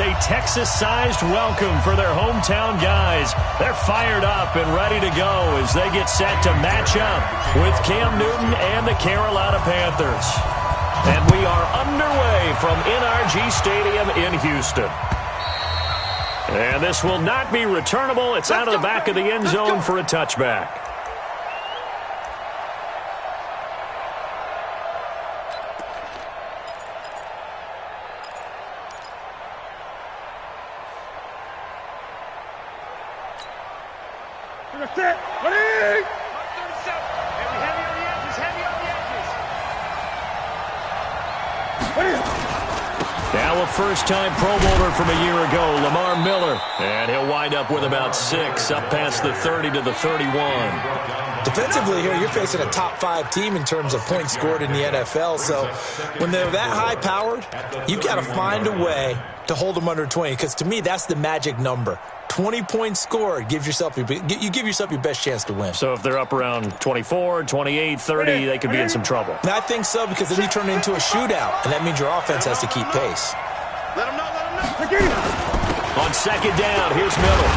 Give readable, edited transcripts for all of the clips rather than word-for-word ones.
a Texas-sized welcome for their hometown guys. They're fired up and ready to go as they get set to match up with Cam Newton and the Carolina Panthers. And we are underway from NRG Stadium in Houston. And this will not be returnable. It's out of the back of the end zone for a touchback. Now a first-time Pro Bowler from a year ago, Lamar Miller. And he'll wind up with about 6, up past the 30 to the 31. Defensively here, you're facing a top-5 team in terms of points scored in the NFL. So when they're that high-powered, you've got to find a way to hold them under 20. Because to me, that's the magic number. 20 points scored, you give yourself your best chance to win. So if they're up around 24, 28, 30, they could be in some trouble. And I think so, because then you turn it into a shootout, and that means your offense has to keep pace. On second down, here's Miller.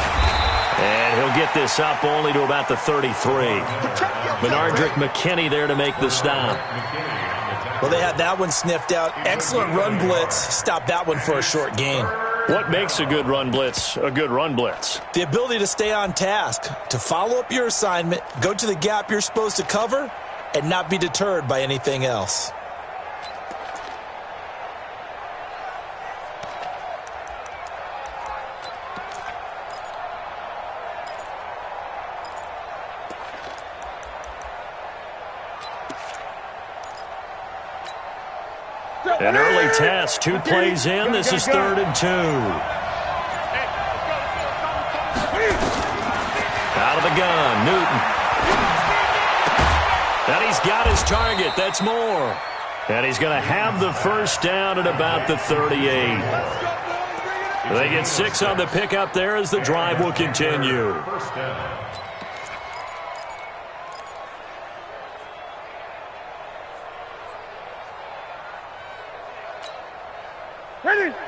And he'll get this up only to about the 33. Benardrick McKinney there to make the stop. Well, they had that one sniffed out. Excellent run blitz. Stop that one for a short gain. What makes a good run blitz a good run blitz? The ability to stay on task, to follow up your assignment, go to the gap you're supposed to cover, and not be deterred by anything else. An early test, 2 plays in. This is 3rd and 2. Out of the gun, Newton. And he's got his target. That's more. And he's going to have the first down at about the 38. They get 6 on the pickup there as the drive will continue.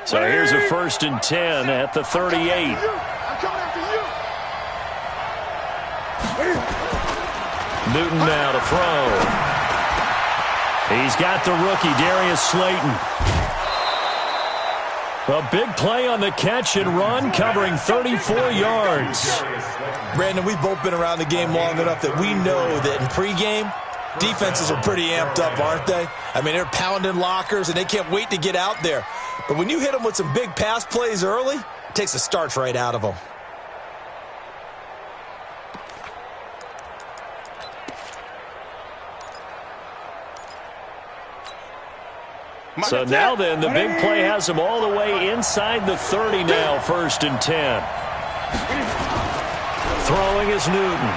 So here's a 1st and 10 at the 38. Newton now to throw. He's got the rookie, Darius Slayton. A big play on the catch and run, covering 34 yards. Brandon, we've both been around the game long enough that we know that in pregame, defenses are pretty amped up, aren't they? I mean, they're pounding lockers, and they can't wait to get out there. But when you hit them with some big pass plays early, it takes the starch right out of them. So now then, the big play has them all the way inside the 30 now, 1st and 10. Throwing is Newton.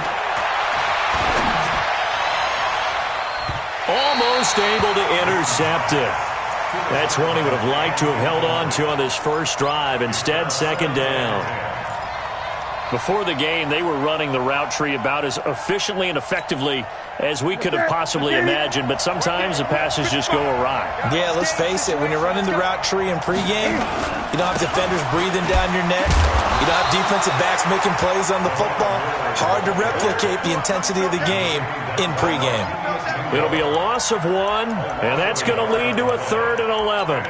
Almost able to intercept it. That's one he would have liked to have held on to on this first drive. Instead, 2nd down. Before the game, they were running the route tree about as efficiently and effectively as we could have possibly imagined, but sometimes the passes just go awry. Yeah, let's face it, when you're running the route tree in pregame, you don't have defenders breathing down your neck. You don't have defensive backs making plays on the football. Hard to replicate the intensity of the game in pregame. It'll be a loss of 1, and that's going to lead to a 3rd and 11.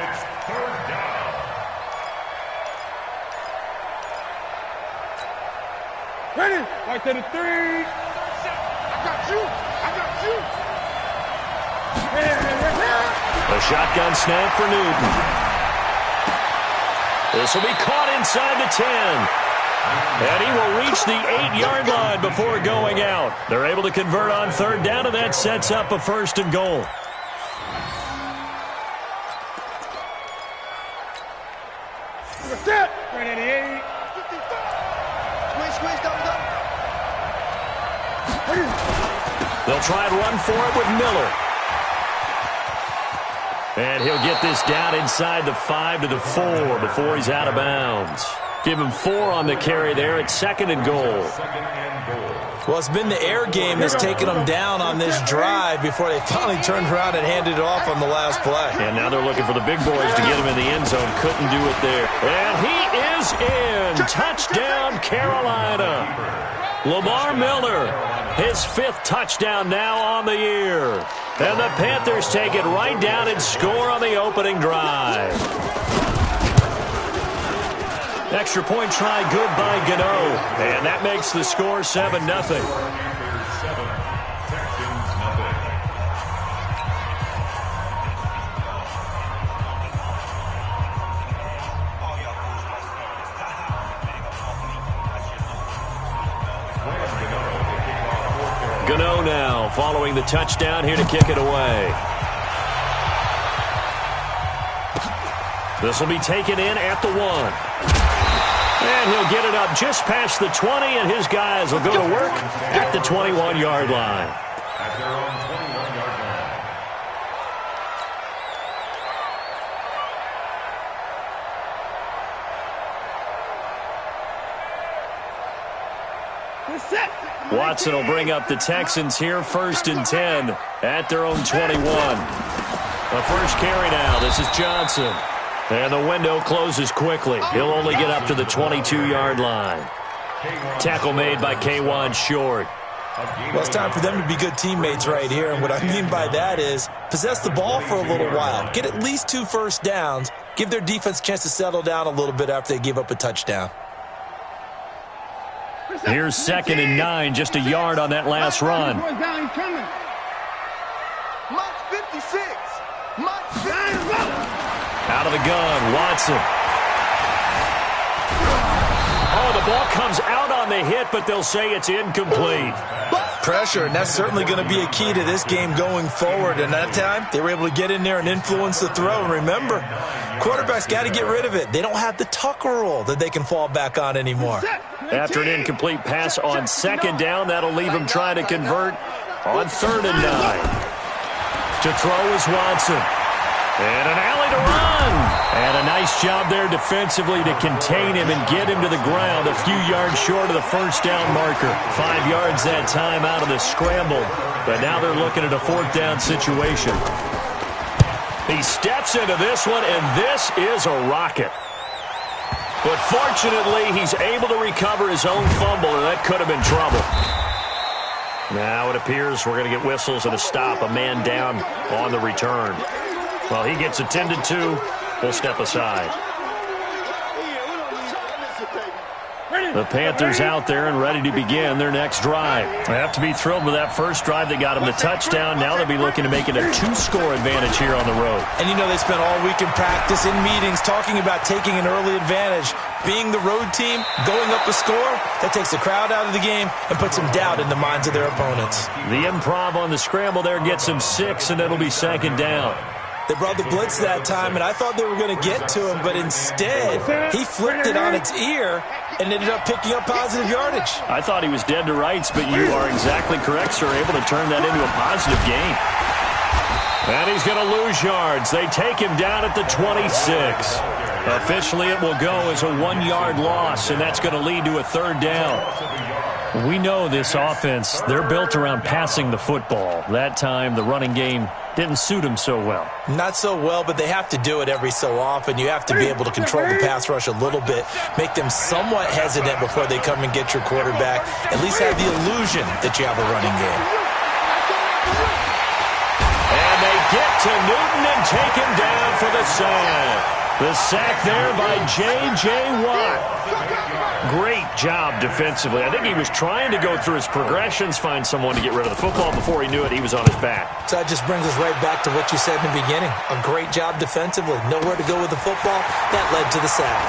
Ready? Right to the 3. I got you. A shotgun snap for Newton. This will be caught inside the 10. And he will reach the 8-yard line before going out. They're able to convert on 3rd down, and that sets up a 1st and goal. Set. Right at the 8. Squeeze, double. They'll try and run for it with Miller. And he'll get this down inside the 5 to the 4 before he's out of bounds. Give him 4 on the carry there at 2nd and goal. Well, it's been the air game that's taken them down on this drive before they finally turned around and handed it off on the last play. And now they're looking for the big boys to get him in the end zone. Couldn't do it there. And he is in. Touchdown, Carolina. Lamar Miller, his 5th touchdown now on the year. And the Panthers take it right down and score on the opening drive. Extra point try good by Gano. And that makes the score 7-0. Gano now following the touchdown here to kick it away. This will be taken in at the 1. And he'll get it up just past the 20, and his guys will go to work at the 21-yard line. At their own 21-yard line. Watson will bring up the Texans here, 1st and 10 at their own 21. The first carry now. This is Johnson. And the window closes quickly. He'll only get up to the 22-yard line. Tackle made by K'Wan Short. Well, it's time for them to be good teammates right here. And what I mean by that is possess the ball for a little while. Get at least 2 first downs. Give their defense a chance to settle down a little bit after they give up a touchdown. Here's 2nd and 9, just a yard on that last run. Out of the gun, Watson. Oh, the ball comes out on the hit, but they'll say it's incomplete. Pressure, and that's certainly going to be a key to this game going forward. And that time, they were able to get in there and influence the throw. And remember, quarterbacks got to get rid of it. They don't have the Tucker rule that they can fall back on anymore. After an incomplete pass on 2nd down, that'll leave him trying to convert on 3rd and 9. To throw is Watson. And an alley to run. And a nice job there defensively to contain him and get him to the ground a few yards short of the first down marker. 5 yards that time out of the scramble. But now they're looking at a 4th down situation. He steps into this one, and this is a rocket. But fortunately, he's able to recover his own fumble, and that could have been trouble. Now it appears we're going to get whistles and a stop. A man down on the return. Well, he gets attended to. We'll step aside. The Panthers out there and ready to begin their next drive. They have to be thrilled with that first drive that got them the touchdown. Now they'll be looking to make it a 2-score advantage here on the road. And you know they spent all week in practice, in meetings, talking about taking an early advantage. Being the road team, going up a score, that takes the crowd out of the game and puts some doubt in the minds of their opponents. The improv on the scramble there gets him 6, and it'll be 2nd down. They brought the blitz that time, and I thought they were going to get to him, but instead, he flipped it on its ear and ended up picking up positive yardage. I thought he was dead to rights, but you are exactly correct, sir. Able to turn that into a positive gain. And he's going to lose yards. They take him down at the 26. Officially, it will go as a 1-yard loss, and that's going to lead to a 3rd down. We know this offense, they're built around passing the football. That time, the running game didn't suit them so well. Not so well, but they have to do it every so often. You have to be able to control the pass rush a little bit, make them somewhat hesitant before they come and get your quarterback, at least have the illusion that you have a running game. And they get to Newton and take him down for the sack. The sack there by J.J. Watt. Great job defensively. I think he was trying to go through his progressions, find someone to get rid of the football. Before he knew it, he was on his back. So that just brings us right back to what you said in the beginning. A great job defensively. Nowhere to go with the football. That led to the sack.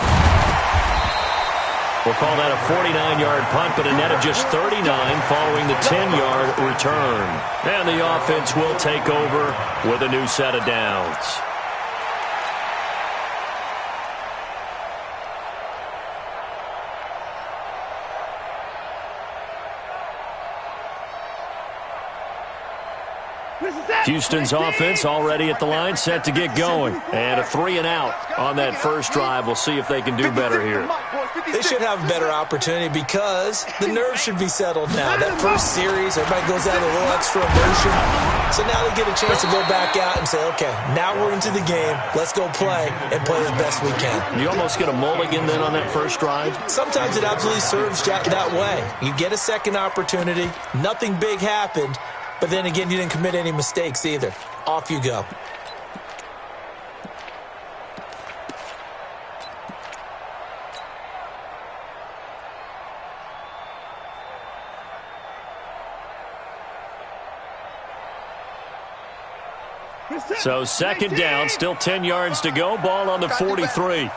We'll call that a 49-yard punt, but a net of just 39 following the 10-yard return. And the offense will take over with a new set of downs. Houston's offense already at the line, set to get going. And a 3-and-out on that first drive. We'll see if they can do better here. They should have a better opportunity because the nerves should be settled now. That first series, everybody goes out with a little extra emotion. So now they get a chance to go back out and say, okay, now we're into the game. Let's go play and play as best we can. You almost get a mulligan then on that first drive? Sometimes it absolutely serves that way. You get a second opportunity. Nothing big happened. But then again, you didn't commit any mistakes either. Off you go. So second down, still 10 yards to go. Ball on the 43.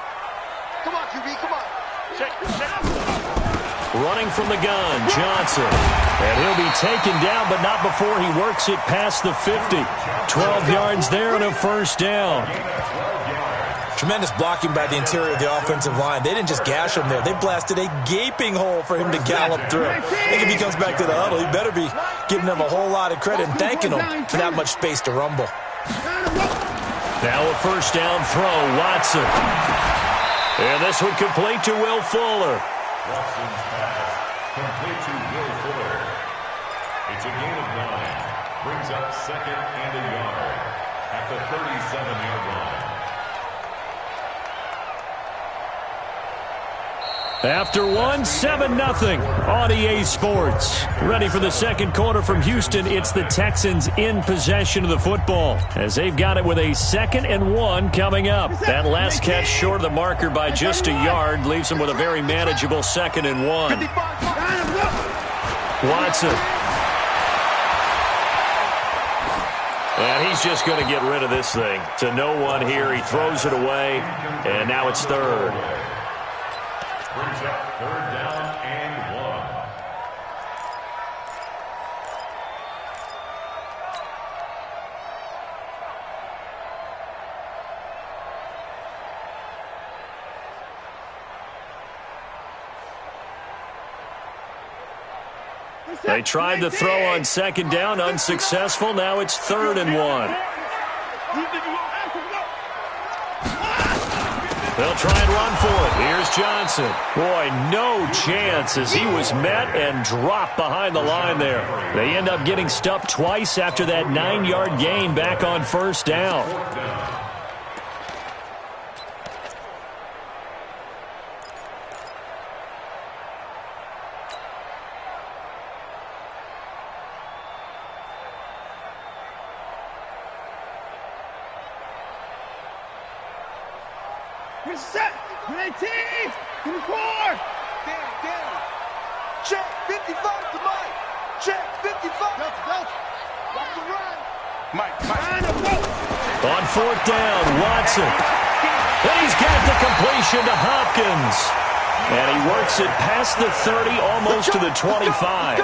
Come on, QB, come on. Check. Running from the gun, Johnson. And he'll be taken down, but not before he works it past the 50. 12 yards there and a first down. Tremendous blocking by the interior of the offensive line. They didn't just gash him there. They blasted a gaping hole for him to gallop through. I think if he comes back to the huddle, he better be giving them a whole lot of credit and thanking them for that much space to rumble. Now a first down throw, Watson. And this one complete to Will Fuller. Watson's pass complete to Will Fuller. It's a gain of 9. Brings up second and a yard at the 37-yard line. After one, 7-0 on EA Sports. Ready for the second quarter from Houston. It's the Texans in possession of the football as they've got it with a 2nd and 1 coming up. That last catch short of the marker by just a yard leaves them with a very manageable 2nd and 1. Watson. And he's just going to get rid of this thing. To no one here. He throws it away, and now it's third. Brings up third down and 1. They tried to throw on second down, unsuccessful. Now it's 3rd and 1. They'll try and run for it. Here's Johnson. Boy, no chance as he was met and dropped behind the line there. They end up getting stuffed twice after that 9-yard gain back on first down. We're set. 19. 24. Down. Check 55 to Mike. Check 55. Delta. Watch the run. Mike. On 4th down, Watson. And he's got the completion to Hopkins. And he works it past the 30, almost to the 25.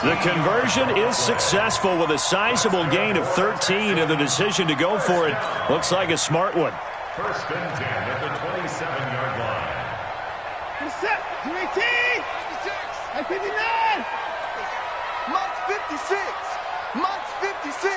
The conversion is successful with a sizable gain of 13, and the decision to go for it looks like a smart one. First and 10 at the 27-yard line. We're set. 18. 56. At 59. Mike's 56. Mike's 56.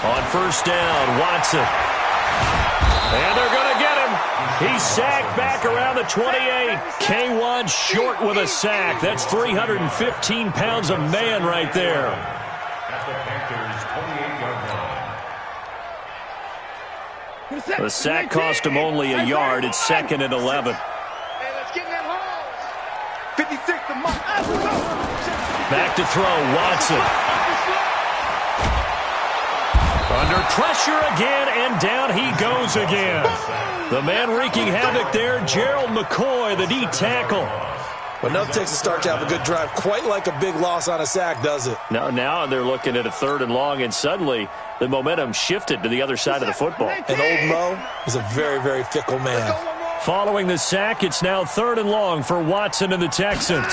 On first down, Watson. And they're going to get him. He's sacked back around the 28. K1 short with a sack. That's 315 pounds of man right there. At the Panthers' 28-yard line. The sack cost him only a yard. It's 2nd and 11. Hey, let's get in that hole. 56 to Mike. Back to throw, Watson. Under pressure again, and down he goes again. The man wreaking havoc there, Gerald McCoy, the D tackle. But enough takes a start to have a good drive. Quite like a big loss on a sack, does it? Now they're looking at a 3rd and long, and suddenly the momentum shifted to the other side of the football. And old Mo is a very, very fickle man. Following the sack, it's now 3rd and long for Watson and the Texans.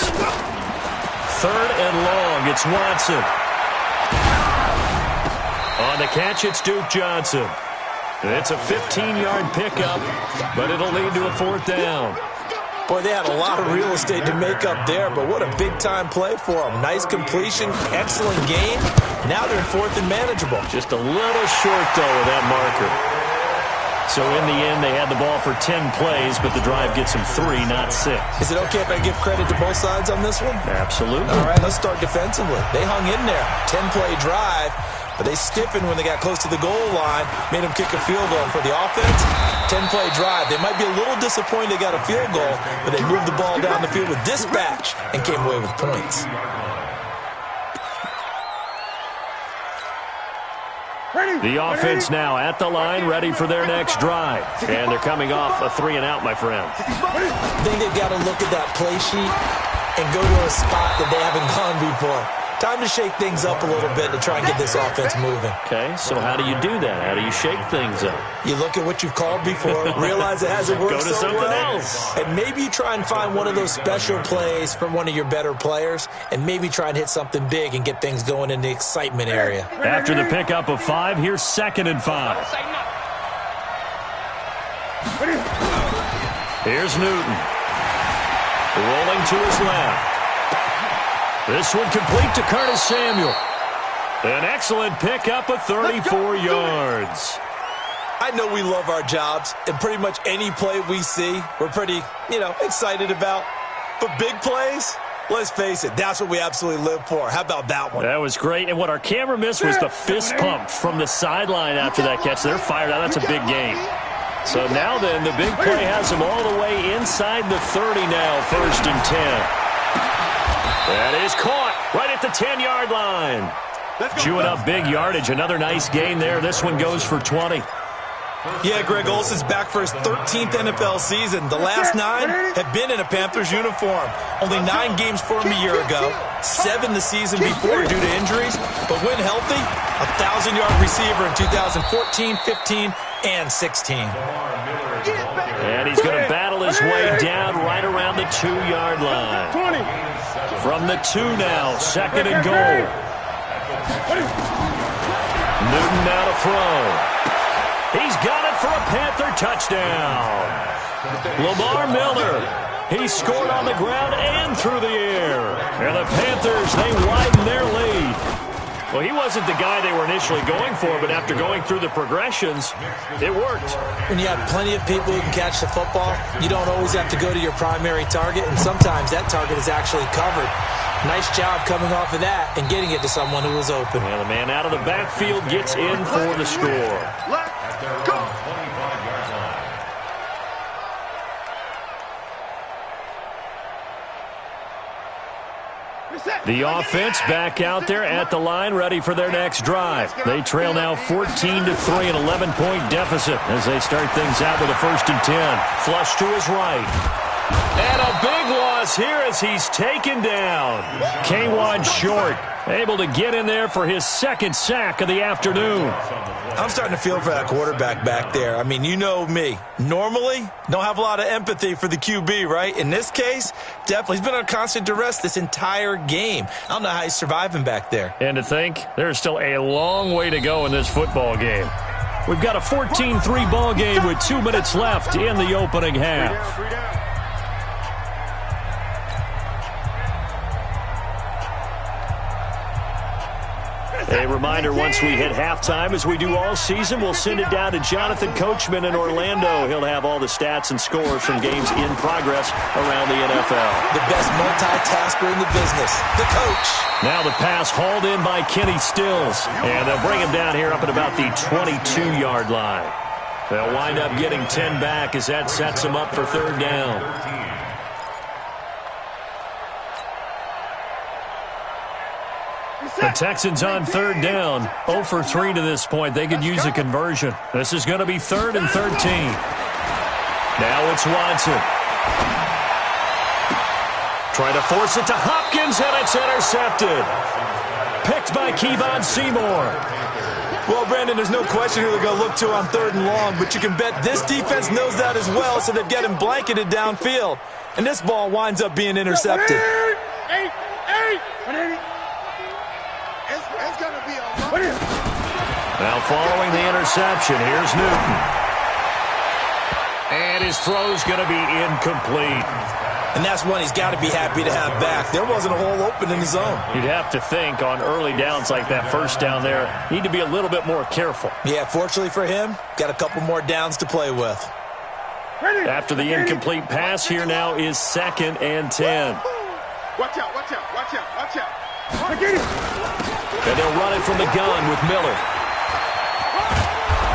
3rd and long, it's Watson. On the catch, it's Duke Johnson. It's a 15-yard pickup, but it'll lead to a 4th down. Boy, they had a lot of real estate to make up there, but what a big-time play for them. Nice completion, excellent game. Now they're in fourth and manageable. Just a little short, though, with that marker. So in the end, they had the ball for 10 plays, but the drive gets them 3, not 6. Is it okay if I give credit to both sides on this one? Absolutely. All right, let's start defensively. They hung in there. 10-play drive, but they stiffened when they got close to the goal line, made them kick a field goal. For the offense, 10-play drive. They might be a little disappointed they got a field goal, but they moved the ball down the field with dispatch and came away with points. The offense now at the line, ready for their next drive. And thee coming off a 3-and-out, my friend. I think they've got to look at that play sheet and go to a spot that they haven't gone before. Time to shake things up a little bit to try and get this offense moving. Okay, so how do you do that? How do you shake things up? You look at what you've called before, realize it hasn't worked Go to so something well, else. and maybe you try and find one of those special plays from one of your better players, and maybe try and hit something big and get things going in the excitement area. After the pickup of 5, here's 2nd and 5. Here's Newton. Rolling to his left. This one complete to Curtis Samuel. An excellent pickup of 34 yards. I know we love our jobs, and pretty much any play we see, we're pretty, excited about. But big plays, let's face it, that's what we absolutely live for. How about that one? That was great. And what our camera missed was the fist pump from the sideline after that catch. They're fired out. That's a big game. So now then, the big play has them all the way inside the 30 now, 1st and 10. That is caught right at the 10-yard line. Chewing up big yardage. Another nice gain there. This one goes for 20. Yeah, Greg Olson's back for his 13th NFL season. The last 9 have been in a Panthers uniform. Only 9 games for him a year ago, 7 the season before due to injuries. But when healthy, a 1,000-yard receiver in 2014, 15, and 16. And he's going to battle his way down right around the 2-yard line. From the 2 now, 2nd and goal. Newton now to throw. He's got it for a Panther touchdown. Lamar Miller, he scored on the ground and through the air. And the Panthers, they widen their lead. Well, he wasn't the guy they were initially going for, but after going through the progressions, it worked. When you have plenty of people who can catch the football, you don't always have to go to your primary target, and sometimes that target is actually covered. Nice job coming off of that and getting it to someone who was open. And the man out of the backfield gets in for the score. Let's go. The offense back out there at the line, ready for their next drive. They trail now 14-3, an 11-point deficit as they start things out with a 1st and 10. Flush to his right. And a big loss here as he's taken down. K1 short, able to get in there for his 2nd sack of the afternoon. I'm starting to feel for that quarterback back there. I mean, you know me. Normally, don't have a lot of empathy for the QB, right? In this case, definitely. He's been on constant duress this entire game. I don't know how he's surviving back there. And to think, there's still a long way to go in this football game. We've got a 14-3 ball game with 2 minutes left in the opening half. A reminder, once we hit halftime, as we do all season, we'll send it down to Jonathan Coachman in Orlando. He'll have all the stats and scores from games in progress around the NFL. The best multitasker in the business, the coach. Now the pass hauled in by Kenny Stills, and they'll bring him down here up at about the 22-yard line. They'll wind up getting 10 back as that sets them up for 3rd down. The Texans on 3rd down, 0 for 3 to this point. They could use a conversion. This is going to be 3rd and 13. Now it's Watson. Trying to force it to Hopkins, and it's intercepted. Picked by Kevon Seymour. Well, Brandon, there's no question who they're going to look to on 3rd and long, but you can bet this defense knows that as well, so they've got him blanketed downfield. And this ball winds up being intercepted. Now following the interception, here's Newton. And his throw's going to be incomplete. And that's one he's got to be happy to have back. There wasn't a hole open in the zone. You'd have to think on early downs like that first down there, need to be a little bit more careful. Yeah, fortunately for him, got a couple more downs to play with. After the incomplete pass, here now is 2nd and 10. Watch out, watch out, watch out, watch out. And they'll run it from the gun with Miller.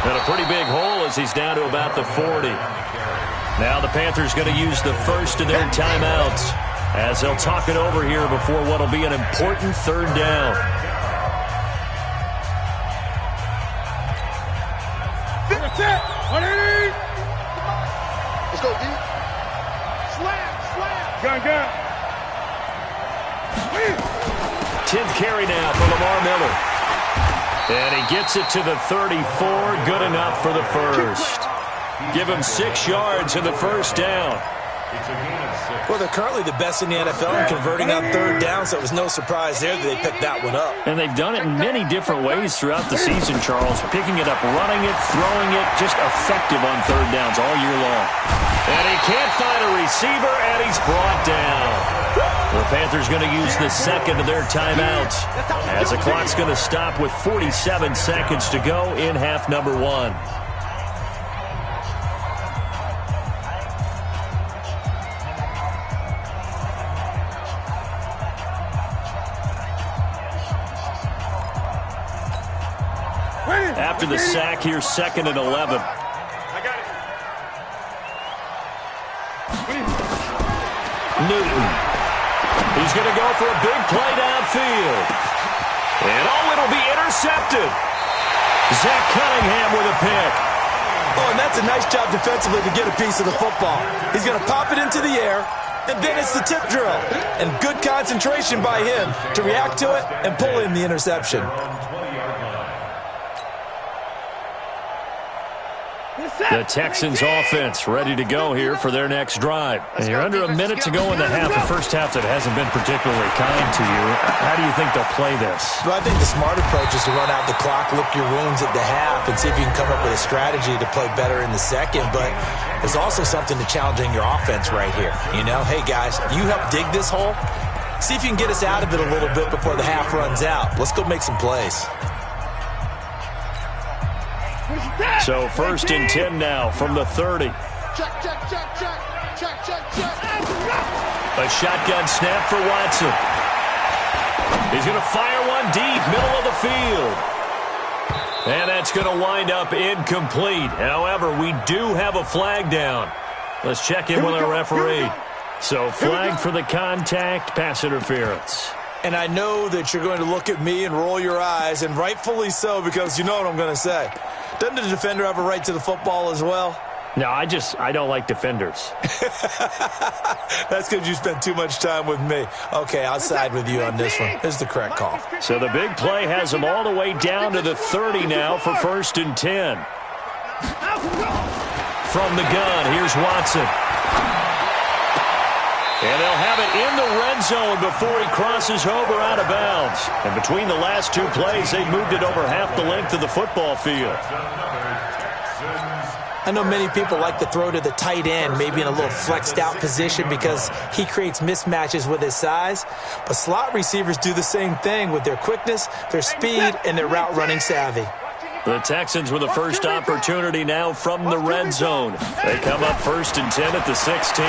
And a pretty big hole as he's down to about the 40. Now the Panthers going to use the first of their timeouts as they'll talk it over here before what will be an important 3rd down. That's it. Let's go, D. Slam. Gun. 10th carry now for Lamar Miller. And he gets it to the 34. Good enough for the first. Give him 6 yards in the first down. Well, they're currently the best in the NFL in converting on 3rd down, so it was no surprise there that they picked that one up. And they've done it in many different ways throughout the season, Charles. Picking it up, running it, throwing it, just effective on 3rd downs all year long. And he can't find a receiver, and he's brought down. The Panthers going to use the 2nd of their timeouts as the clock's going to stop with 47 seconds to go in half number 1. After the sack, here's 2nd and 11. Newton. He's going to go for a big play downfield. And it'll be intercepted. Zach Cunningham with a pick. Oh, and that's a nice job defensively to get a piece of the football. He's going to pop it into the air, and then it's the tip drill. And good concentration by him to react to it and pull in the interception. The Texans offense ready to go here for their next drive. And you're under a minute to go in the half. The first half that hasn't been particularly kind to you. How do you think they'll play this? Well, I think the smart approach is to run out the clock, lick your wounds at the half, and see if you can come up with a strategy to play better in the second. But there's also something to challenging your offense right here. You know, hey, guys, you help dig this hole. See if you can get us out of it a little bit before the half runs out. Let's go make some plays. So 1st and 10 now from the 30. Check. A shotgun snap for Watson. He's going to fire one deep, middle of the field. And that's going to wind up incomplete. However, we do have a flag down. Let's check in with our referee. So flag for the contact, pass interference. And I know that you're going to look at me and roll your eyes, and rightfully so, because you know what I'm going to say. Doesn't the defender have a right to the football as well? No, I don't like defenders. That's because you spend too much time with me. Okay, I'll side with you on this one. This is the correct call. So the big play has them all the way down to the 30 now for 1st and 10. From the gun, here's Watson. And they'll have it in the red zone before he crosses over out of bounds. And between the last 2 plays, they moved it over half the length of the football field. I know many people like to throw to the tight end, maybe in a little flexed out position because he creates mismatches with his size. But slot receivers do the same thing with their quickness, their speed, and their route running savvy. The Texans with the first opportunity now from the red zone. They come up 1st and 10 at the 16.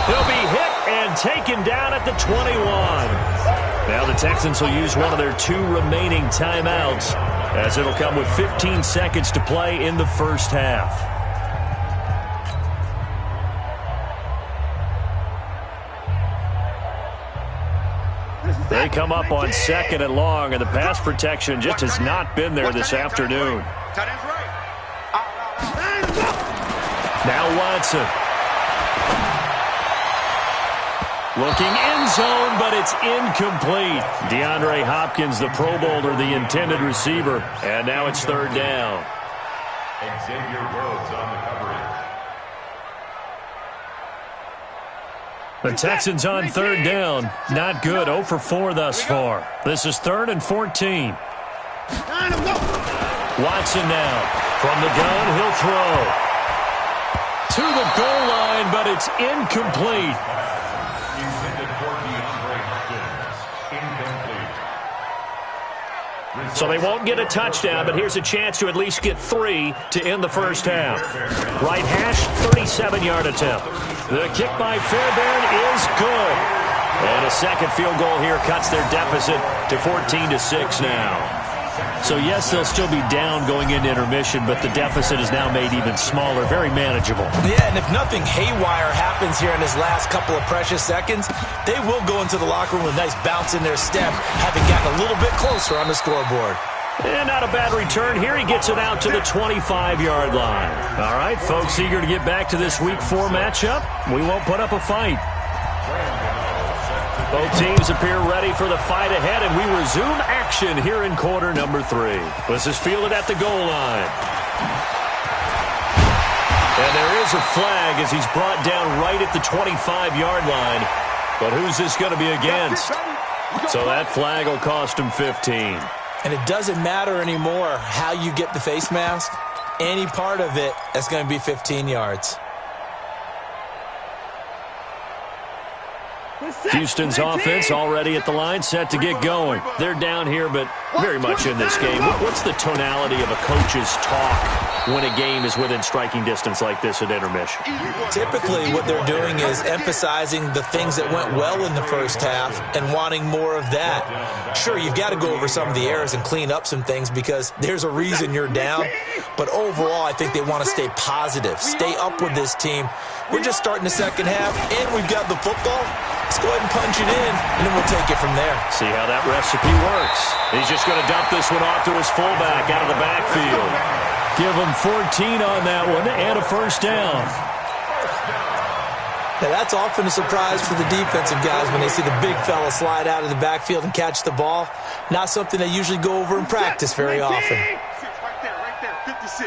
He'll be hit and taken down at the 21. Now the Texans will use one of their 2 remaining timeouts as it'll come with 15 seconds to play in the first half. They come up on 2nd and long, and the pass protection just has not been there this afternoon. Now Watson. Looking end zone, but it's incomplete. DeAndre Hopkins, the Pro Bowler, the intended receiver. And now it's 3rd down. Xavier Rhodes on the coverage. The Texans on 3rd down. Not good. 0 for 4 thus far. This is 3rd and 14. Watson now. From the gun, he'll throw. To the goal line, but it's incomplete. Intended for DeAndre Hopkins. Incomplete. So they won't get a touchdown, but here's a chance to at least get 3 to end the first half. Right hash, 37-yard attempt. The kick by Fairbairn is good. And a second field goal here cuts their deficit to 14-6 now. So, yes, they'll still be down going into intermission, but the deficit is now made even smaller, very manageable. Yeah, and if nothing haywire happens here in his last couple of precious seconds, they will go into the locker room with a nice bounce in their step, having gotten a little bit closer on the scoreboard. And not a bad return here. He gets it out to the 25-yard line. All right, folks, eager to get back to this Week 4 matchup. We won't put up a fight. Both teams appear ready for the fight ahead, and we resume action here in quarter number 3. This is fielded at the goal line. And there is a flag as he's brought down right at the 25-yard line. But who's this going to be against? So that flag will cost him 15. And it doesn't matter anymore how you get the face mask. Any part of it, that's going to be 15 yards. Houston's offense already at the line, set to get going. They're down here, but very much in this game. What's the tonality of a coach's talk when a game is within striking distance like this at intermission? Typically, what they're doing is emphasizing the things that went well in the first half and wanting more of that. Sure, you've got to go over some of the errors and clean up some things because there's a reason you're down. But overall, I think they want to stay positive, stay up with this team. We're just starting the second half, and we've got the football. Let's go ahead and punch it in, and then we'll take it from there. See how that recipe works. He's just going to dump this one off to his fullback out of the backfield. Give him 14 on that one and a first down. Now, that's often a surprise for the defensive guys when they see the big fella slide out of the backfield and catch the ball. Not something they usually go over in practice very often. Right there, 56.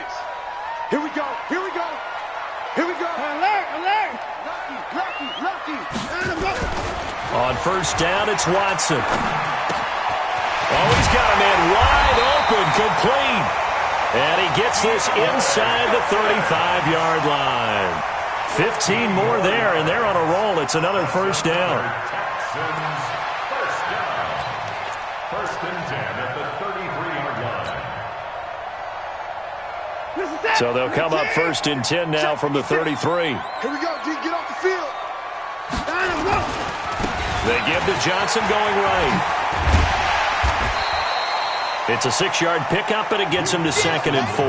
Here we go, here we go. Here we go. Alert, alert. Lucky. On first down, it's Watson. Oh, he's got a man wide open, complete. And he gets this inside the 35-yard line. 15 more there, and they're on a roll. It's another first down. First down. First and 10 at the 33-yard line. So they'll come up first and 10 now from the 33. Here we go, G, get off the field. They give to Johnson going right. It's a 6-yard pickup, and it gets him to 2nd and 4.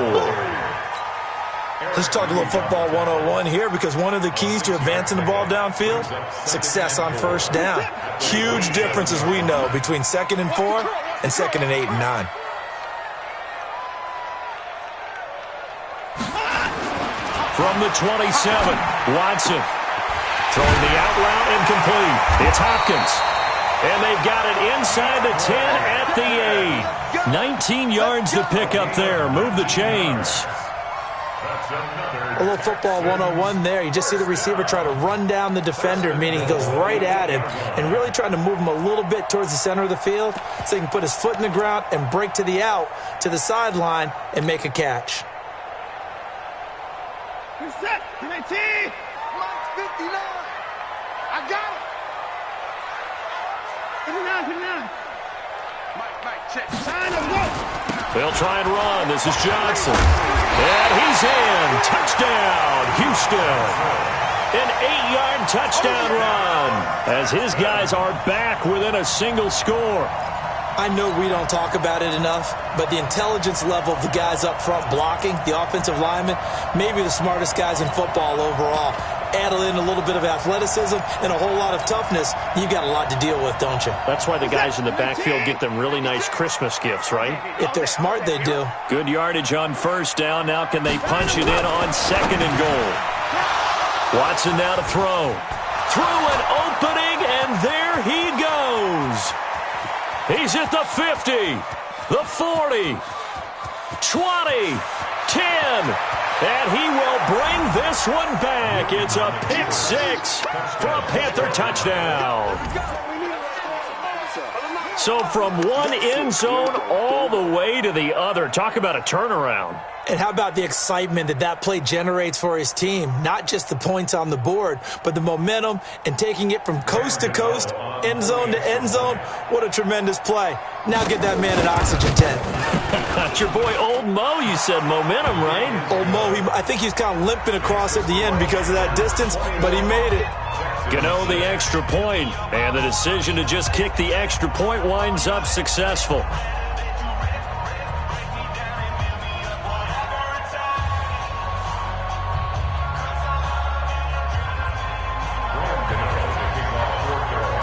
Let's talk a little football 101 here because one of the keys to advancing the ball downfield, success on first down. Huge difference, as we know, between 2nd and 4 and 2nd and 8 and 9. From the 27, Watson. Throwing the out route incomplete. It's Hopkins. And they've got it inside the 10 at the 8. 19 yards to pick up there. Move the chains. A little football 101 there. You just see the receiver try to run down the defender, meaning he goes right at him and really trying to move him a little bit towards the center of the field so he can put his foot in the ground and break to the out, to the sideline, and make a catch. You're set. 19. Mike's 59. I got it. 59. Mike, check. Sign of go. They'll try and run. This is Johnson. And he's in. Touchdown, Houston. An 8-yard touchdown run as his guys are back within a single score. I know we don't talk about it enough, but the intelligence level of the guys up front blocking, the offensive linemen, maybe the smartest guys in football overall. Add in a little bit of athleticism and a whole lot of toughness, you got a lot to deal with, don't you? That's why the guys in the backfield get them really nice Christmas gifts, right? If they're smart, they do. Good yardage on first down. Now can they punch it in on 2nd and goal? Watson now to throw. Through an opening, and there he goes. He's at the 50, the 40, 20, 10. And he will bring this one back. It's a pick 6 for a Panther touchdown. So from one end zone all the way to the other. Talk about a turnaround. And how about the excitement that play generates for his team? Not just the points on the board, but the momentum and taking it from coast to coast, end zone to end zone. What a tremendous play. Now get that man an oxygen tent. That's your boy Old Mo, you said momentum, right? Old Mo, I think he's kind of limping across at the end because of that distance, but he made it. Gano the extra point, and the decision to just kick the extra point winds up successful.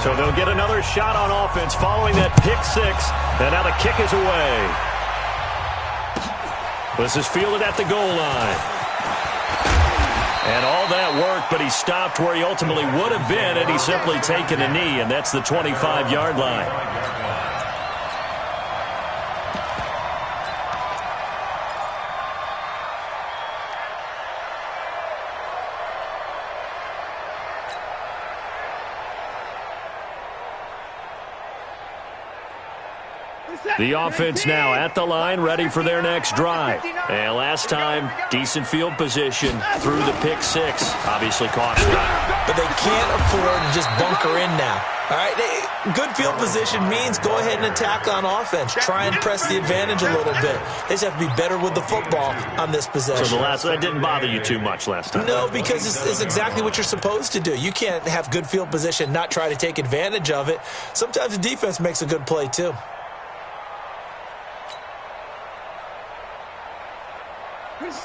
So they'll get another shot on offense following that pick six, and now the kick is away. This is fielded at the goal line. And all that work, but he stopped where he ultimately would have been had he simply taken a knee, and that's the 25-yard line. The offense now at the line, ready for their next drive. And last time, decent field position through the pick six. Obviously costly. But they can't afford to just bunker in now. All right, good field position means go ahead and attack on offense. Try and press the advantage a little bit. They just have to be better with the football on this possession. So that didn't bother you too much last time? No, because it's exactly what you're supposed to do. You can't have good field position and not try to take advantage of it. Sometimes the defense makes a good play, too.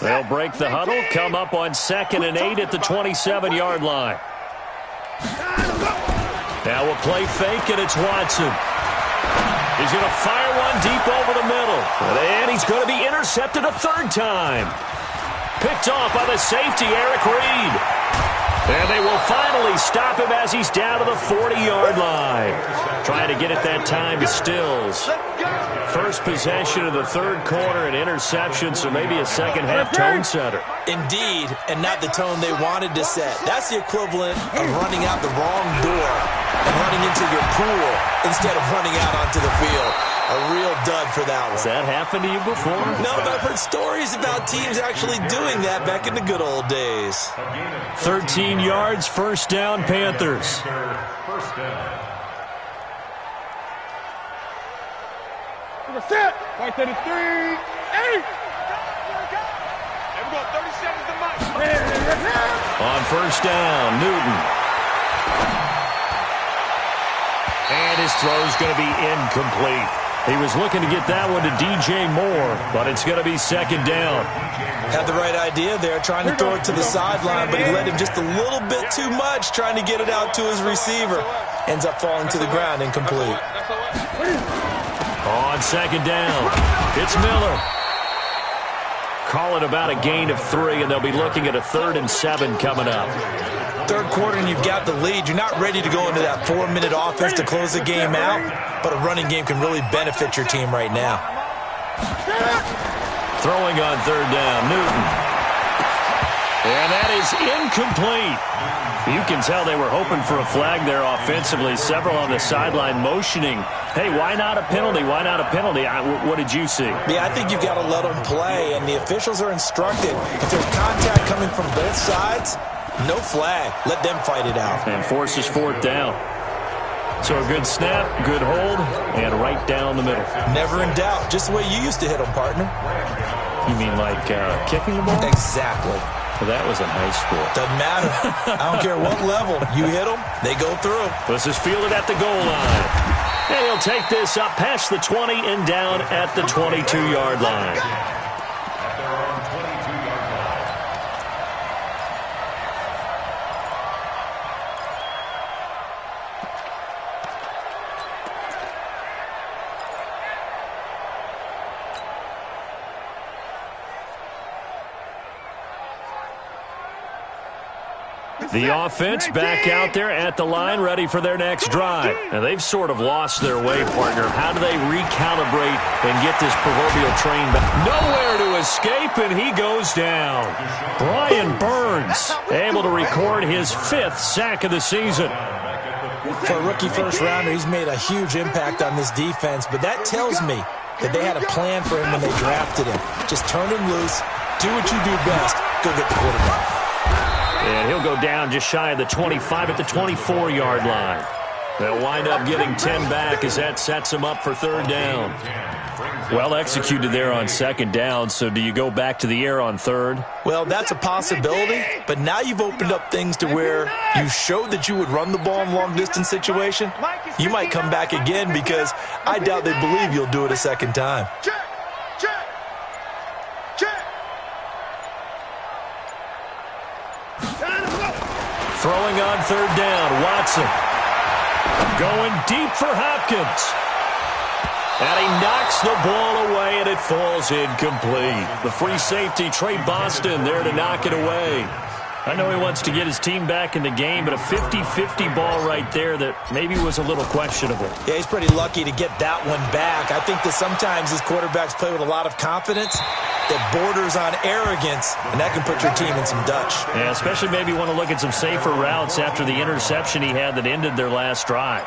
They'll break the huddle, come up on 2nd and 8 at the 27-yard line. Now a play fake, and it's Watson. He's going to fire one deep over the middle. And he's going to be intercepted a third time. Picked off by the safety, Eric Reed. And they will finally stop him as he's down to the 40-yard line. Trying to get it that time to Stills. First possession of the third quarter, an interception, so maybe a second-half tone setter. Indeed, and not the tone they wanted to set. That's the equivalent of running out the wrong door and running into your pool instead of running out onto the field. A real dud for that one. Has that happened to you before? No, but I've heard stories about teams actually doing that back in the good old days. 13 yards, first down, Panthers. First down. Set. Right to the 3. 8. There we go. 30 seconds to Mike. On first down, Newton. And his throw's going to be incomplete. He was looking to get that one to DJ Moore, but it's going to be second down. Had the right idea there, trying to throw it to the sideline, but he led him just a little bit too much, trying to get it out to his receiver. Ends up falling to the ground, incomplete. On second down, it's Miller. Call it about a gain of 3, and they'll be looking at a 3rd and 7 coming up. Third quarter and you've got the lead. You're not ready to go into that 4-minute offense to close the game out, but a running game can really benefit your team right now. Throwing on third down, Newton. And that is incomplete. You can tell they were hoping for a flag there offensively. Several on the sideline motioning, hey, why not a penalty? Why not a penalty? What did you see? Yeah, I think you've got to let them play, and the officials are instructed. If there's contact coming from both sides, no flag. Let them fight it out. And forces fourth down. So a good snap, good hold, and right down the middle. Never in doubt. Just the way you used to hit them, partner. You mean like kicking the ball? Exactly. Well, that was in high school. Doesn't matter. I don't care what level. You hit them, they go through. This is fielded at the goal line. And he'll take this up past the 20 and down at the 22-yard line. The offense back out there at the line, ready for their next drive. And they've sort of lost their way, partner. How do they recalibrate and get this proverbial train back? Nowhere to escape, and he goes down. Brian Burns able to record his 5th sack of the season. For a rookie first-rounder, he's made a huge impact on this defense, but that tells me that they had a plan for him when they drafted him. Just turn him loose, do what you do best, go get the quarterback. And he'll go down just shy of the 25 at the 24-yard line. They'll wind up getting 10 back as that sets him up for third down. Well executed there on second down, so do you go back to the air on third? Well, that's a possibility, but now you've opened up things to where you showed that you would run the ball in long-distance situation. You might come back again because I doubt they believe you'll do it a second time. Check. Throwing on third down, Watson. Going deep for Hopkins. And he knocks the ball away, and it falls incomplete. The free safety, Trey Boston, there to knock it away. I know he wants to get his team back in the game, but a 50-50 ball right there that maybe was a little questionable. Yeah, he's pretty lucky to get that one back. I think that sometimes his quarterbacks play with a lot of confidence that borders on arrogance, and that can put your team in some Dutch. Yeah, especially maybe want to look at some safer routes after the interception he had that ended their last drive.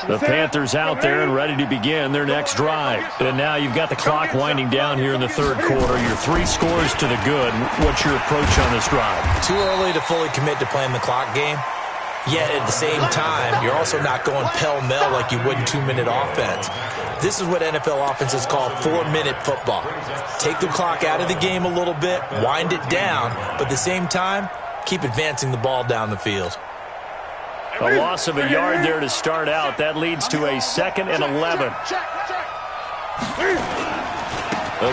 The Panthers out there and ready to begin their next drive. And now you've got the clock winding down here in the third quarter. Your 3 scores to the good. What's your approach on this drive? Too early to fully commit to playing the clock game. Yet at the same time, you're also not going pell-mell like you would in 2-minute offense. This is what NFL offenses call 4-minute football. Take the clock out of the game a little bit, wind it down, but at the same time, keep advancing the ball down the field. A loss of a yard there to start out. That leads to a 2nd and 11.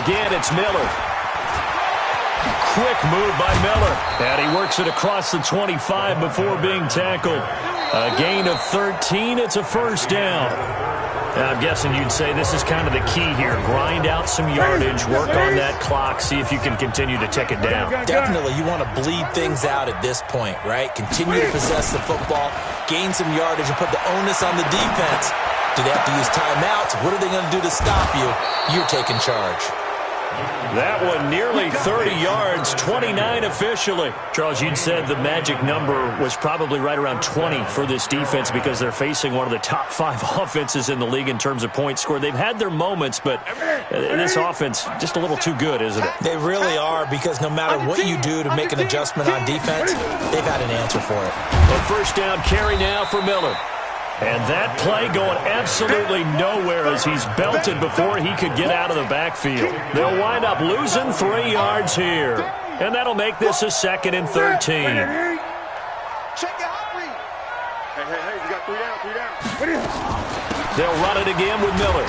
Again, it's Miller. Quick move by Miller. And he works it across the 25 before being tackled. A gain of 13. It's a first down. Now, I'm guessing you'd say this is kind of the key here. Grind out some yardage, work on that clock, see if you can continue to tick it down. Definitely, you want to bleed things out at this point, right? Continue to possess the football, gain some yardage, and put the onus on the defense. Do they have to use timeouts? What are they going to do to stop you? You're taking charge. That one nearly 30 yards, 29 officially. Charles, you'd said the magic number was probably right around 20 for this defense because they're facing one of the top 5 offenses in the league in terms of points scored. They've had their moments, but this offense just a little too good, isn't it? They really are, because no matter what you do to make an adjustment on defense, they've had an answer for it. A first down carry now for Miller. And that play going absolutely nowhere as he's belted before he could get out of the backfield. They'll wind up losing 3 yards here. And that'll make this a 2nd and 13. Check your hot read. Hey, you got 3 down. They'll run it again with Miller.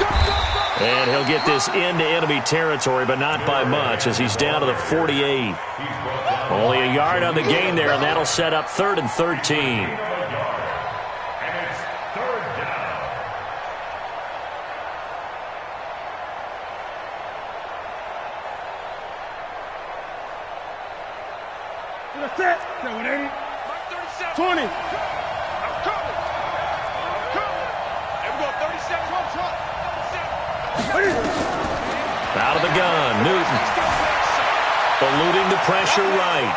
And he'll get this into enemy territory, but not by much as he's down to the 48. Only a yard on the gain there, and that'll set up 3rd and 13. That's it. 20. I'm coming. And we go 37 on top. Out of the gun, Newton. Eluding the pressure right.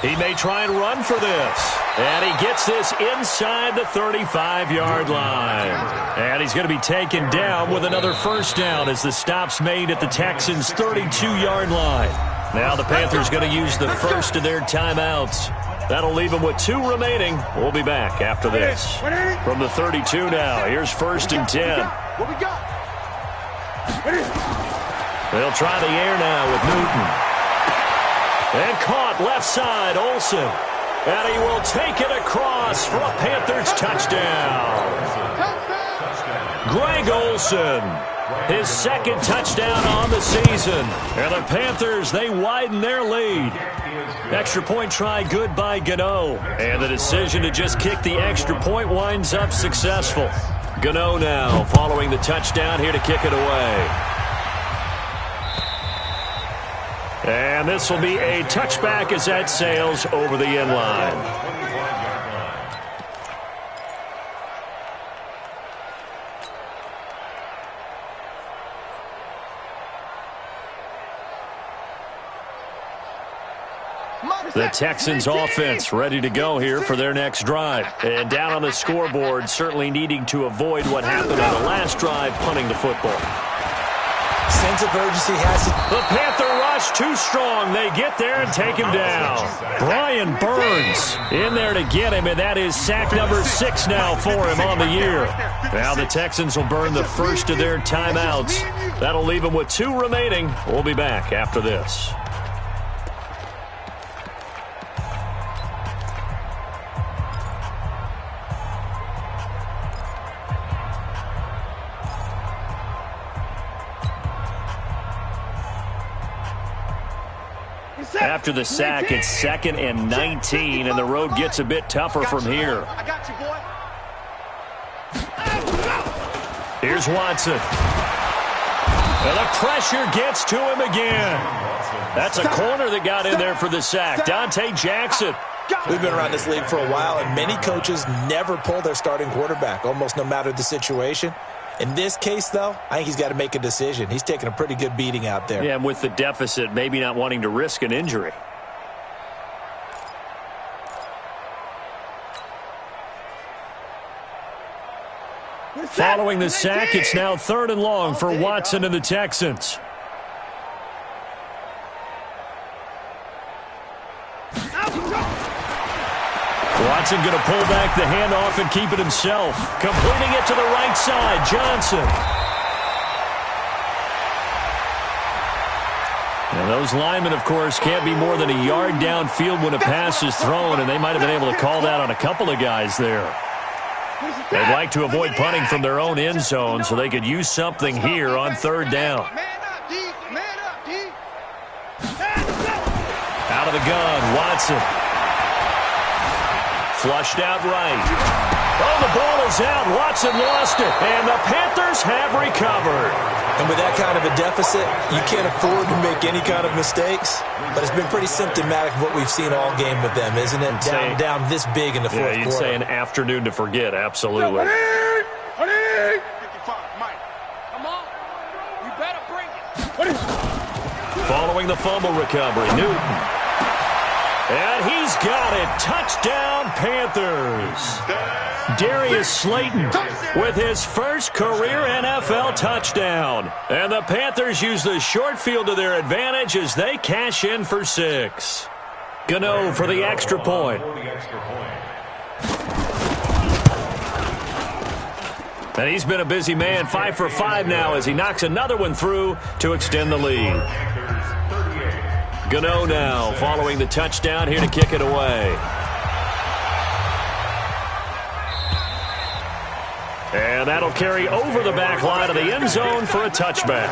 He may try and run for this. And he gets this inside the 35-yard line. And he's going to be taken down with another first down as the stop's made at the Texans' 32-yard line. Now the Panthers going to use the first of their timeouts. That'll leave them with 2 remaining. We'll be back after this. From the 32 now, here's 1st and 10. What we got? They'll try the air now with Newton. And caught left side, Olsen. And he will take it across for a Panthers touchdown. Greg Olsen, his 2nd touchdown on the season. And the Panthers, they widen their lead. Extra point try good by Gano. And the decision to just kick the extra point winds up successful. Gano now following the touchdown here to kick it away. And this will be a touchback as that sails over the end line. The Texans offense ready to go here for their next drive. And down on the scoreboard, certainly needing to avoid what happened on the last drive, punting the football. Sense of urgency has to... The Panther rush too strong. They get there and take him down. Brian Burns in there to get him, and that is sack number 6 now for him on the year. Now the Texans will burn the first of their timeouts. That'll leave them with 2 remaining. We'll be back after this. After the sack, it's 2nd and 19, and the road gets a bit tougher from here. I got you, boy. Here's Watson. And the pressure gets to him again. That's a corner that got in there for the sack. Dante Jackson. We've been around this league for a while, and many coaches never pull their starting quarterback, almost no matter the situation. In this case, though, I think he's got to make a decision. He's taking a pretty good beating out there. Yeah, and with the deficit, maybe not wanting to risk an injury. Following the sack, it's now 3rd and long for Watson and the Texans. Watson going to pull back the handoff and keep it himself. Completing it to the right side, Johnson. And those linemen, of course, can't be more than a yard downfield when a pass is thrown, and they might have been able to call that on a couple of guys there. They'd like to avoid punting from their own end zone so they could use something here on 3rd down. Out of the gun, Watson. Flushed out right. Oh, the ball is out. Watson lost it, and the Panthers have recovered. And with that kind of a deficit, you can't afford to make any kind of mistakes. But it's been pretty symptomatic of what we've seen all game with them, isn't it? Down this big in the fourth quarter. You'd say an afternoon to forget, absolutely. Come on. You better bring it. Following the fumble recovery, Newton. And he's got it. Touchdown, Panthers. Darius Slayton with his first career NFL touchdown. And the Panthers use the short field to their advantage as they cash in for 6. Gano for the extra point. And he's been a busy man, 5 for 5 now as he knocks another one through to extend the lead. Gano now following the touchdown here to kick it away. And that'll carry over the back line of the end zone for a touchback.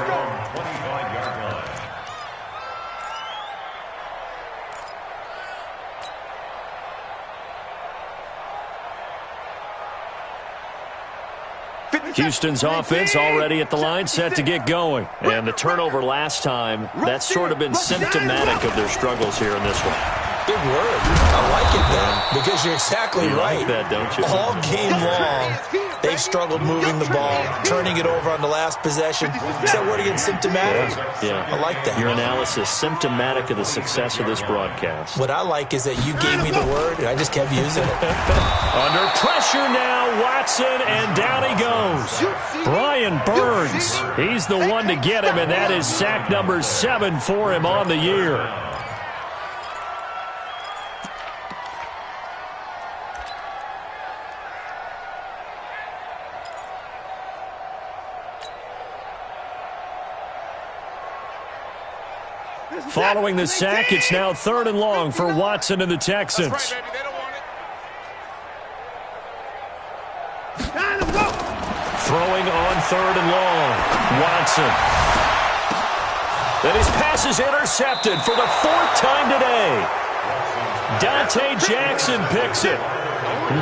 Houston's offense already at the line, set to get going. And the turnover last time, that's sort of been symptomatic of their struggles here in this one. Big word. I like it, though, because you're exactly right. You like that, don't you? All game long, they've struggled moving the ball, turning it over on the last possession. Is that word again, symptomatic? Yeah. I like that. Your analysis, symptomatic of the success of this broadcast. What I like is that you gave me the word, and I just kept using it. Under pressure now, Watson, and down he goes. Brian Burns, he's the one to get him, and that is sack number 7 for him on the year. Following the sack, it's now 3rd and long for Watson and the Texans. Throwing on 3rd and long. Watson. Then his pass is intercepted for the 4th time today. Dante Jackson picks it.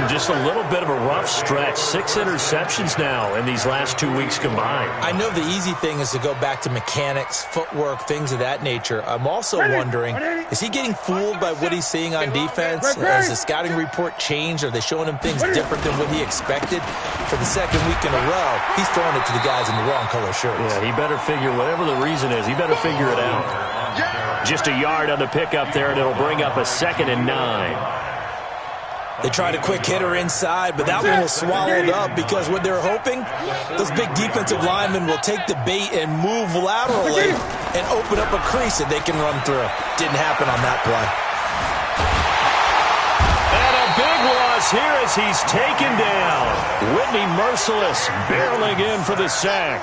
Just a little bit of a rough stretch. 6 interceptions now in these last 2 weeks combined. I know the easy thing is to go back to mechanics, footwork, things of that nature. I'm also wondering, is he getting fooled by what he's seeing on defense? Has the scouting report changed? Are they showing him things different than what he expected? For the second week in a row, he's throwing it to the guys in the wrong color shirts. Yeah, he better figure, whatever the reason is, he better figure it out. Just a yard on the pickup there, and it'll bring up a 2nd and 9. They tried a quick hitter inside, but that one was swallowed up because what they're hoping, those big defensive linemen will take the bait and move laterally and open up a crease that they can run through. Didn't happen on that play. And a big loss here as he's taken down. Whitney Merciless barreling in for the sack.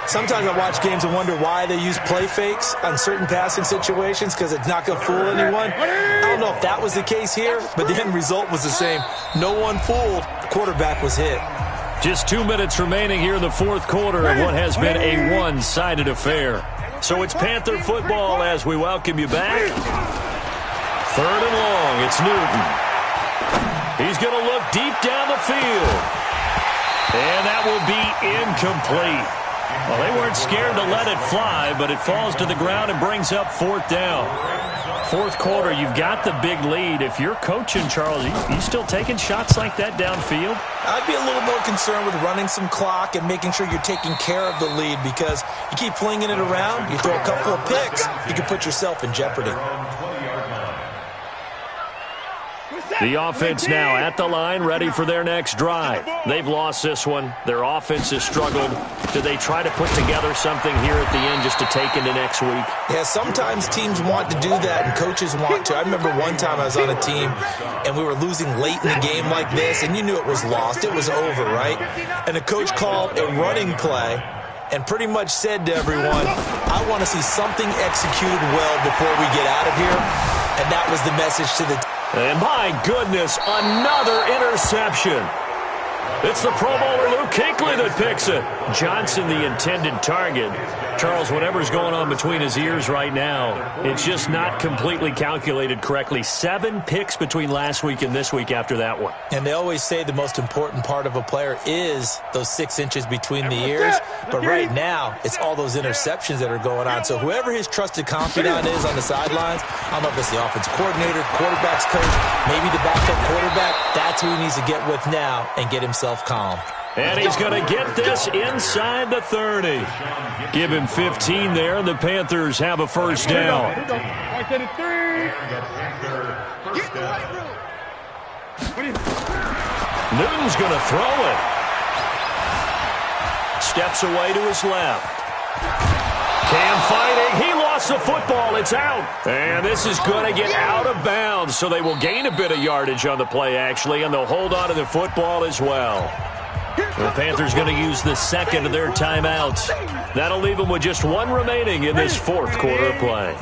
Sometimes I watch games and wonder why they use play fakes on certain passing situations because it's not going to fool anyone. I don't know if that was the case here, but the end result was the same. No one fooled. The quarterback was hit. Just 2 minutes remaining here in the fourth quarter of what has been a one-sided affair. So it's Panther football as we welcome you back. 3rd and long. It's Newton. He's going to look deep down the field. And that will be incomplete. Well, they weren't scared to let it fly, but it falls to the ground and brings up 4th down. Fourth quarter, you've got the big lead. If you're coaching, Charles, you still taking shots like that downfield? I'd be a little more concerned with running some clock and making sure you're taking care of the lead because you keep flinging it around, you throw a couple of picks, you can put yourself in jeopardy. The offense now at the line, ready for their next drive. They've lost this one. Their offense has struggled. Do they try to put together something here at the end just to take into next week? Yeah, sometimes teams want to do that and coaches want to. I remember one time I was on a team and we were losing late in the game like this and you knew it was lost. It was over, right? And the coach called a running play and pretty much said to everyone, I want to see something executed well before we get out of here. And that was the message to the team. And my goodness, another interception. It's the Pro Bowler Luke Kuechly that picks it. Johnson, the intended target. Charles, whatever's going on between his ears right now, it's just not completely calculated correctly. 7 picks between last week and this week after that one. And they always say the most important part of a player is those 6 inches between the ears. But right now, it's all those interceptions that are going on. So whoever his trusted confidant is on the sidelines, I don't know if it's the offensive coordinator, quarterback's coach, maybe the backup quarterback, that's who he needs to get with now and get himself calm. And he's going to get this inside the 30. Give him 15 there, and the Panthers have a first down. Newton's going to throw it. Steps away to his left. Cam fighting. He lost the football. It's out. And this is going to get out of bounds, so they will gain a bit of yardage on the play, actually, and they'll hold on to the football as well. The Panthers going to use the second of their timeouts. That'll leave them with just 1 remaining in this fourth quarter play.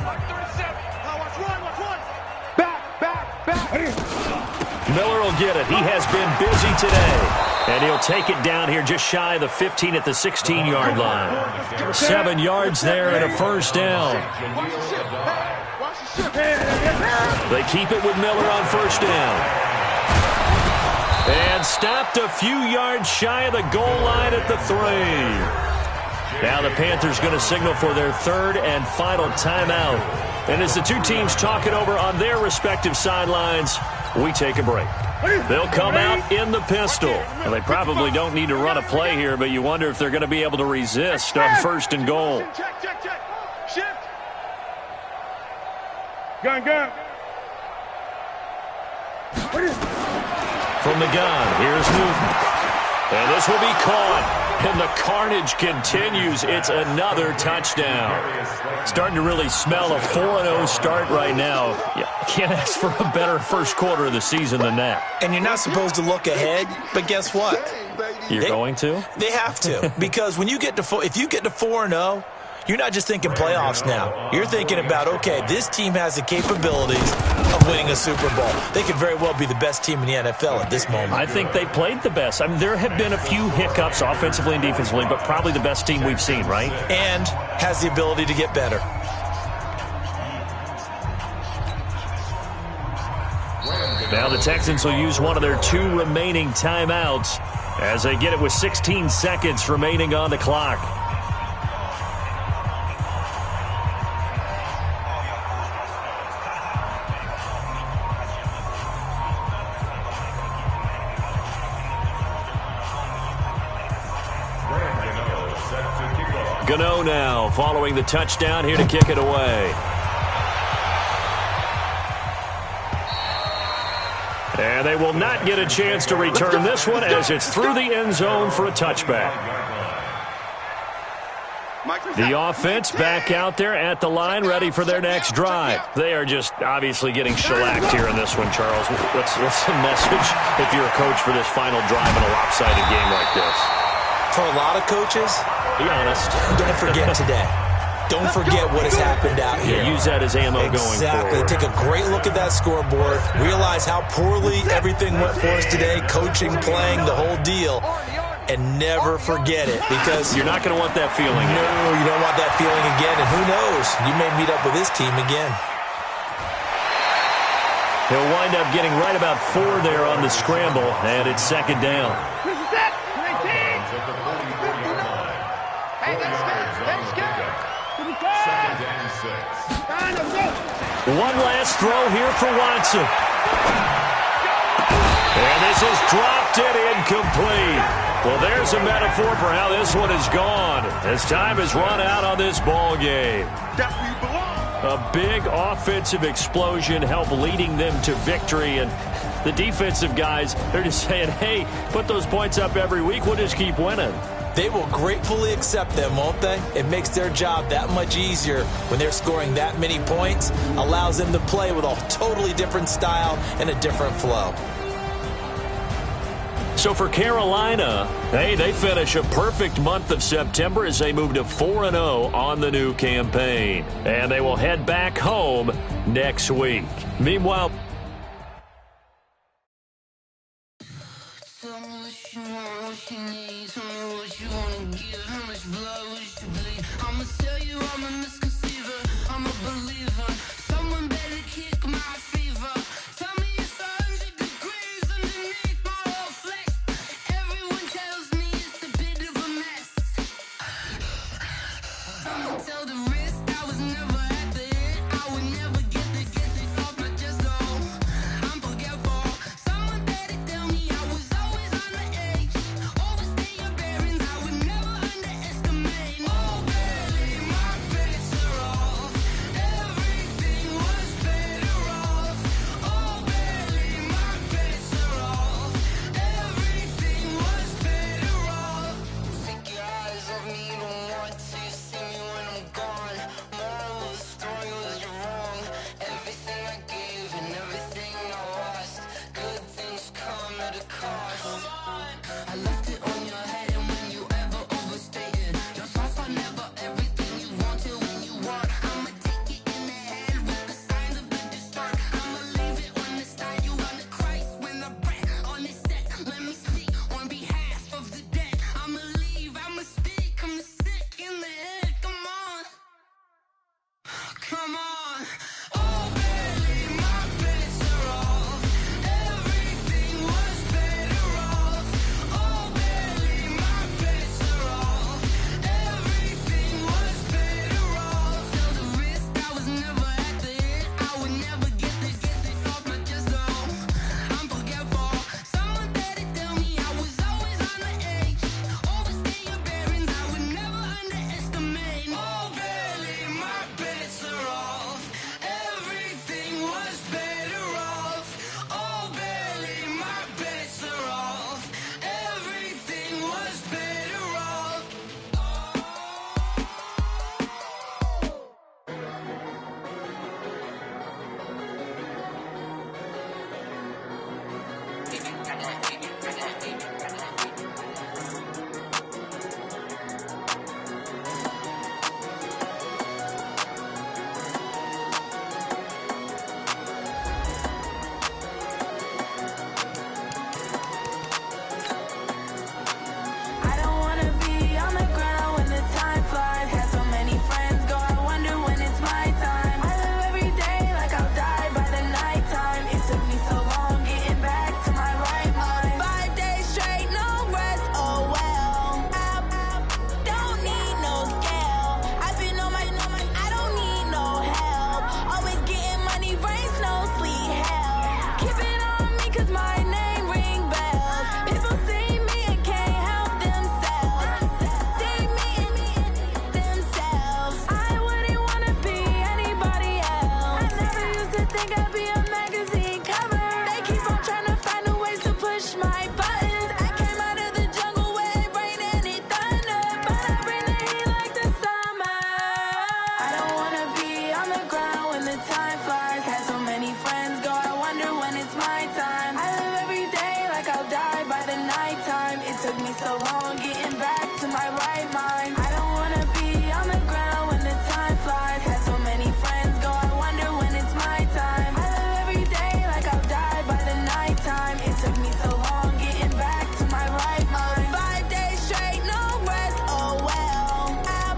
Miller will get it. He has been busy today. And he'll take it down here just shy of the 15 at the 16-yard line. 7 yards there and a first down. They keep it with Miller on first down. And stopped a few yards shy of the goal line at the 3. Now the Panthers going to signal for their 3rd and final timeout. And as the two teams talk it over on their respective sidelines, we take a break. They'll come out in the pistol. Well, they probably don't need to run a play here, but you wonder if they're going to be able to resist on 1st and goal. Check. Shift. Gun. From the gun, here's Newton. And this will be caught. And the carnage continues. It's another touchdown. Starting to really smell a 4-0 start right now. You can't ask for a better first quarter of the season than that. And you're not supposed to look ahead, but guess what? You're going to? They have to. Because when you get to if you get to 4-0, you're not just thinking playoffs now. You're thinking about, okay, this team has the capabilities of winning a Super Bowl. They could very well be the best team in the NFL at this moment. I think they played the best. I mean, there have been a few hiccups offensively and defensively, but probably the best team we've seen, right? And has the ability to get better. Now the Texans will use one of their 2 remaining timeouts as they get it with 16 seconds remaining on the clock. Gano now following the touchdown here to kick it away. And they will not get a chance to return this one as it's through the end zone for a touchback. The offense back out there at the line, ready for their next drive. They are just obviously getting shellacked here in this one, Charles. What's the message if you're a coach for this final drive in a lopsided game like this? For a lot of coaches, be honest. Don't forget today. Don't forget what has happened out here. Use that as ammo going forward. Exactly. Take a great look at that scoreboard. Realize how poorly everything went for us today. Coaching, playing, the whole deal. And never forget it, because you're not going to want that feeling. No, you don't want that feeling again. And who knows? You may meet up with this team again. He'll wind up getting right about 4 there on the scramble, and it's second down. One last throw here for Watson. And this is dropped and incomplete. Well, there's a metaphor for how this one is gone as time has run out on this ball game. A big offensive explosion helped leading them to victory, and the defensive guys, they're just saying, hey, put those points up every week, we'll just keep winning. They will gratefully accept them, won't they? It makes their job that much easier when they're scoring that many points, allows them to play with a totally different style and a different flow. So for Carolina, hey, they finish a perfect month of September as they move to 4-0 on the new campaign. And they will head back home next week. Meanwhile, right mind. I don't wanna be on the ground when the time flies. Had so many friends go, I wonder when it's my time. I live every day like I'll die by the nighttime. It took me so long getting back to my right mind. 5 days straight, no rest, oh well. I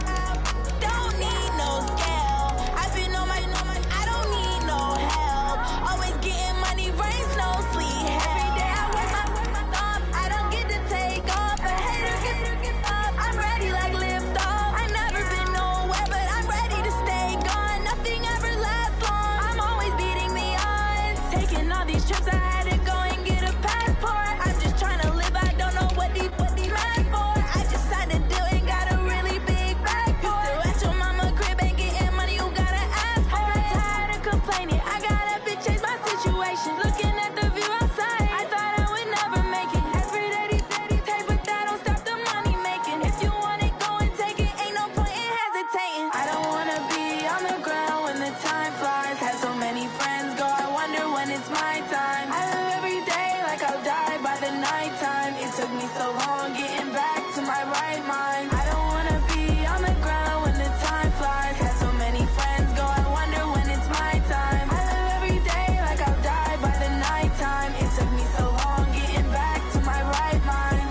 don't need no scale. I've been on my, I don't need no help. Always getting money, rain, snow, sleet, every day I work my thumb. I don't get to take off. A hater get up. I'm ready like lift off. I've never been nowhere, but I'm ready to stay gone. Nothing ever lasts long. I'm always beating the odds. Taking all these trips, I had to go and get a passport. I'm just trying to live. I don't know what these mad for. I just signed a deal and got a really big bag for it. Still at your mama crib and getting money, you gotta ask for it. I got tired of complaining. I gotta change my situation. Looking at the view outside, I thought I would never make it. Every day these take, but that don't stop the money making. If you want it, go and take it. Ain't no point in hesitating. I don't wanna be on the ground when the time flies. Had so many friends go, I wonder when it's my time. I live every day like I'll die by the nighttime. It took me so long getting back to my right mind. I don't wanna be on the ground when the time flies. Had so many friends go, I wonder when it's my time. I live every day like I'll die by the nighttime. It took me so long getting back to my right mind.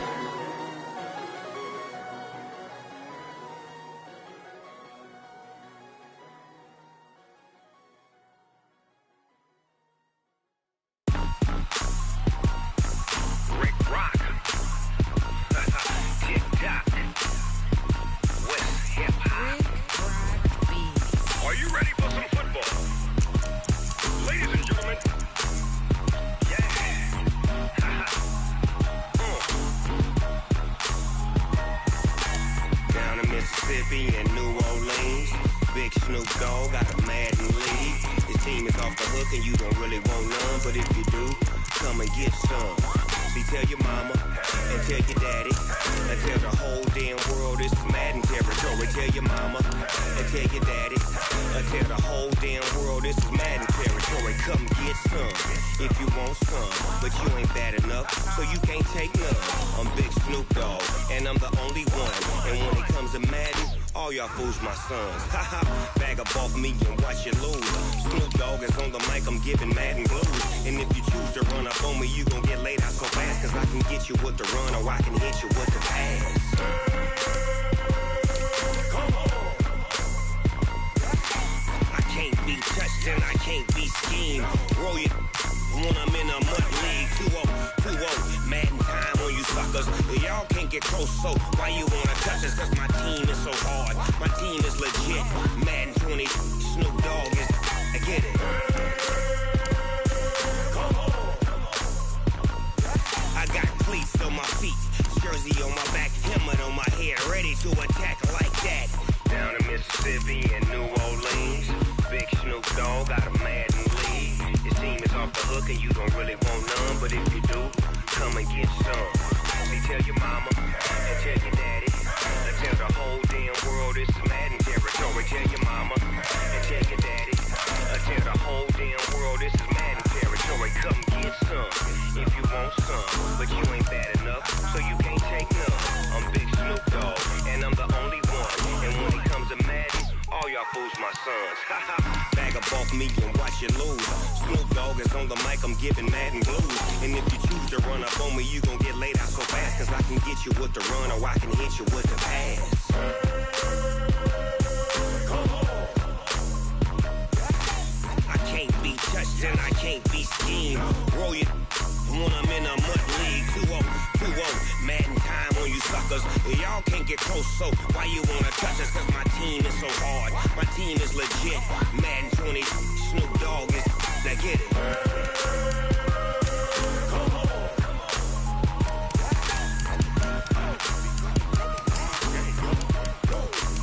Rick Rock. Tick-tock. West hip-hop. Are you ready for some football? Ladies and gentlemen. Yeah. Down in Mississippi and New Orleans, Big Snoop Dogg got a Madden league. His team is off the hook and you don't really want none, but if you do, come and get some. See, tell your mama and tell your daddy and tell the whole damn world this is Madden territory. Tell your mama and tell your daddy and tell the whole damn world this is Madden territory. Come get some if you want some, but you ain't bad enough, so you can't take none. I'm Big Snoop Dogg and I'm the only one. And when it comes to Madden, all y'all fools my sons. Haha, bag up off me and watch you lose. Snoop Dogg is on the mic, I'm giving Madden blues. And if you choose to run up on me, you gon' get laid out so fast, cause I can get you with the run or I can hit you with the pass. Come on. I can't be touched and I can't be schemed. Roll it when I'm in a mud league. 2-0, Madden time on you suckers. Y'all can't get close, so why you wanna touch us? Cause my team is so hard, my team is legit. Madden 20, Snoop Dogg is, I get it. Come on. I got cleats on my feet, jersey on my back, helmet on my head, ready to attack like that. Down in Mississippi and New Orleans, Big Snoop Dogg got a Madden league. His team is off the hook and you don't really want none, but if you do, come and get some. See, tell your mama and tell your daddy and tell the whole damn world this is Madden territory. Tell your mama and tell your daddy and tell the whole damn world this is Madden territory. Come get some if you want some, but you ain't bad enough, so you can't take none. I'm Big Snoop Dogg and I'm the only one. And when it comes to Madden, all y'all fools my sons. Bag up off me and watch you lose. Snoop Dogg is on the mic, I'm giving Madden blues. And if you choose to run up on me, you gon' get laid out so fast, cause I can get you with the run or I can hit you with the pass. Come on. I can't be touched and I can't be schemed. Roll it when I'm in a mud league. 2-0, Madden time on you suckers. Y'all can't get close, so why you wanna touch us? Cause my team is so hard, my team is legit. Madden 20, Snoop Dogg is, now get it. Come on.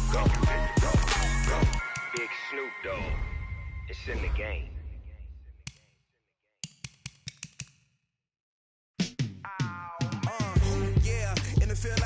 Go. Big Snoop Dogg, it's in the game. Yeah, in the field